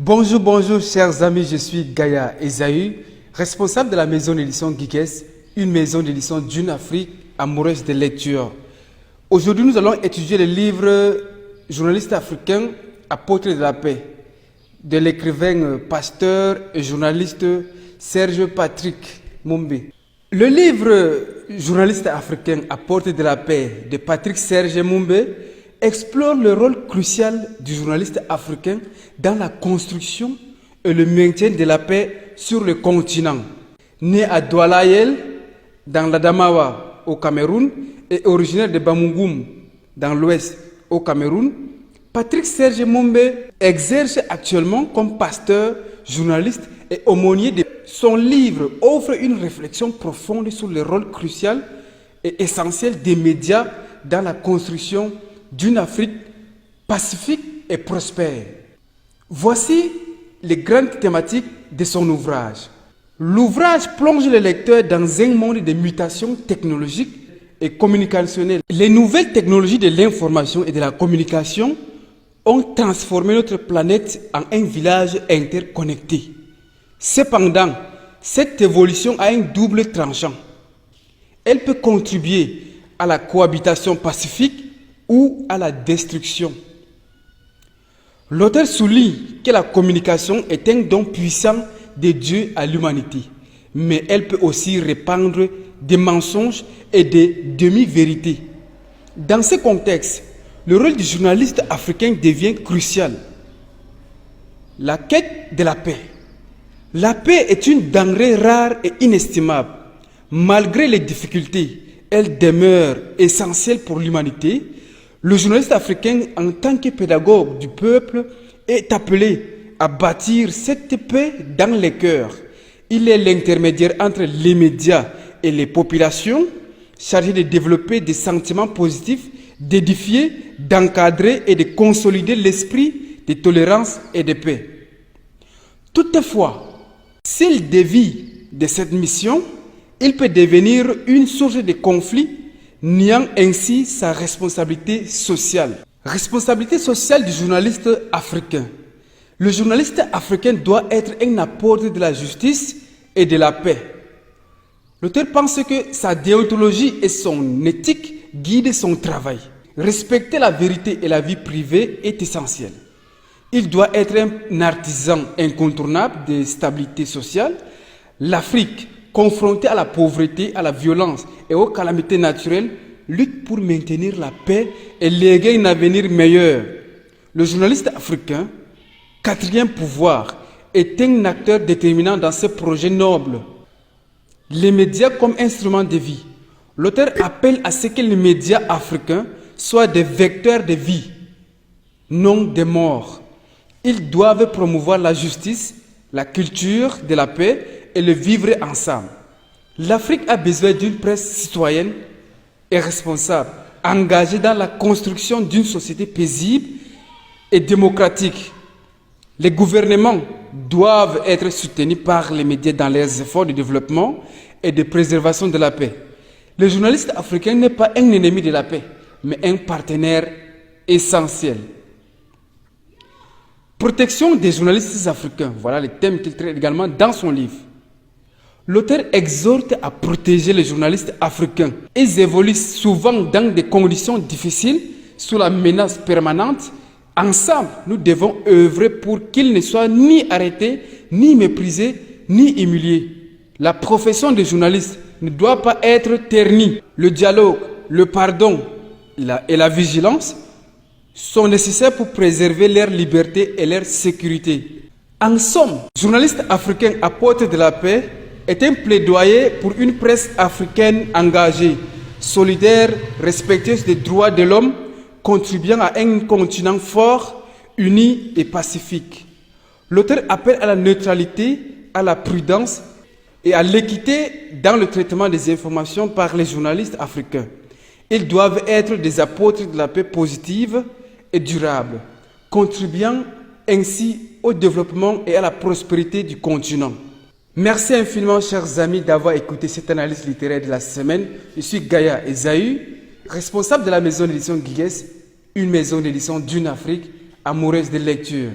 Bonjour, bonjour chers amis, je suis Gaïa Esaü, responsable de la maison d'édition Geekes, une maison d'édition d'une Afrique amoureuse de lecture. Aujourd'hui, nous allons étudier le livre Journaliste africain, apôtre de la paix, de l'écrivain, pasteur et journaliste Serge Patrick Mumbe. Le livre Journaliste africain, apôtre de la paix de Patrick Serge Mumbe explore le rôle crucial du journaliste africain dans la construction et le maintien de la paix sur le continent. Né à Douala, dans l'Adamawa au Cameroun et originaire de Bamougoum dans l'ouest au Cameroun, Patrick Serge Mumbe exerce actuellement comme pasteur, journaliste et aumônier. Son livre offre une réflexion profonde sur le rôle crucial et essentiel des médias dans la construction d'une Afrique pacifique et prospère. Voici les grandes thématiques de son ouvrage. L'ouvrage plonge le lecteur dans un monde de mutations technologiques et communicationnelles. Les nouvelles technologies de l'information et de la communication ont transformé notre planète en un village interconnecté. Cependant, cette évolution a un double tranchant. Elle peut contribuer à la cohabitation pacifique ou à la destruction. L'auteur souligne que la communication est un don puissant de Dieu à l'humanité, mais elle peut aussi répandre des mensonges et des demi-vérités. Dans ce contexte, le rôle du journaliste africain devient crucial. La quête de la paix. La paix est une denrée rare et inestimable. Malgré les difficultés, elle demeure essentielle pour l'humanité. Le journaliste africain, en tant que pédagogue du peuple, est appelé à bâtir cette paix dans les cœurs. Il est l'intermédiaire entre les médias et les populations, chargé de développer des sentiments positifs, d'édifier, d'encadrer et de consolider l'esprit de tolérance et de paix. Toutefois, s'il dévie de cette mission, il peut devenir une source de conflit, niant ainsi sa responsabilité sociale. Responsabilité sociale du journaliste africain. Le journaliste africain doit être un apôtre de la justice et de la paix. L'auteur pense que sa déontologie et son éthique guident son travail. Respecter la vérité et la vie privée est essentiel. Il doit être un artisan incontournable de stabilité sociale. L'Afrique, confrontée à la pauvreté, à la violence et aux calamités naturelles, lutte pour maintenir la paix et léguer un avenir meilleur. Le journaliste africain, quatrième pouvoir, est un acteur déterminant dans ce projet noble. Les médias comme instrument de vie. L'auteur appelle à ce que les médias africains soient des vecteurs de vie, non des morts. Ils doivent promouvoir la justice, la culture de la paix et le vivre ensemble. L'Afrique a besoin d'une presse citoyenne et responsable, engagée dans la construction d'une société paisible et démocratique. Les gouvernements doivent être soutenus par les médias dans leurs efforts de développement et de préservation de la paix. Le journaliste africain n'est pas un ennemi de la paix, mais un partenaire essentiel. Protection des journalistes africains, voilà le thème qu'il traite également dans son livre. L'auteur exhorte à protéger les journalistes africains. Ils évoluent souvent dans des conditions difficiles, sous la menace permanente. Ensemble, nous devons œuvrer pour qu'ils ne soient ni arrêtés, ni méprisés, ni humiliés. La profession de journaliste ne doit pas être ternie. Le dialogue, le pardon et la vigilance sont nécessaires pour préserver leur liberté et leur sécurité. En somme, journaliste africain apôtre de la paix est un plaidoyer pour une presse africaine engagée, solidaire, respectueuse des droits de l'homme, contribuant à un continent fort, uni et pacifique. L'auteur appelle à la neutralité, à la prudence et à l'équité dans le traitement des informations par les journalistes africains. Ils doivent être des apôtres de la paix positive et durable, contribuant ainsi au développement et à la prospérité du continent. Merci infiniment, chers amis, d'avoir écouté cette analyse littéraire de la semaine. Je suis Gaïa Esaü, responsable de la maison d'édition Geekes, une maison d'édition d'une Afrique amoureuse de lecture.